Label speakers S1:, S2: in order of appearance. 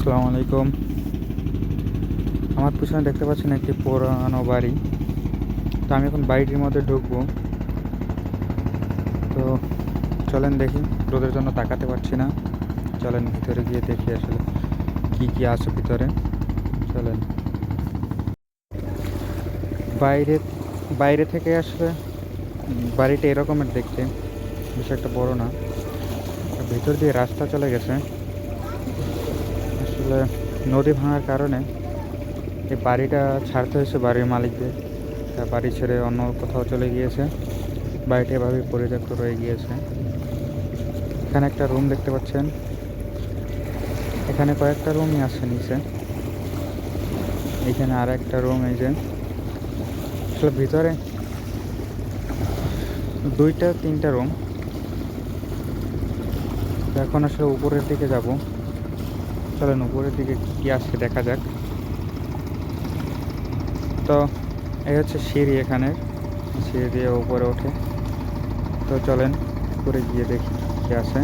S1: আসসালামু আলাইকুম। আমার পিছনে দেখতে পাচ্ছেন একটি পুরানো বাড়ি। তো আমি এখন বাড়িটির মধ্যে ঢুকবো। তো চলেন দেখি, রোদের জন্য তাকাতে পারছি না। চলেন ভিতরে গিয়ে দেখি আসলে কি কি আছে ভিতরে। চলেন। বাইরে বাইরে থেকে আসলে বাড়িটা এরকমের দেখতে, বেশ একটা বড় না। আর ভিতর দিয়ে রাস্তা চলে গেছে। আসলে নদী ভাঙার কারণে এই বাড়িটা ছাড়তে হয়েছে বাড়ির মালিকদের। তারা বাড়ি ছেড়ে অন্য কোথাও চলে গিয়েছে। বাড়িটা এভাবেই পরিত্যক্ত রয়ে গিয়েছে। এখানে একটা রুম দেখতে পাচ্ছেন। এখানে কয়েকটা রুমই আছে নিচে। এখানে আর একটা রুম, এই যে আসলে ভিতরে দুইটা তিনটা রুম। তো এখন আসলে উপরের দিকে যাব। চলেন উপরের দিকে কি আছে দেখা যাক। তো এই হচ্ছে সিঁড়ি, এখানের সিঁড়ি দিয়ে উপরে ওঠে। তো চলেন উপরে গিয়ে দেখি কি আছে।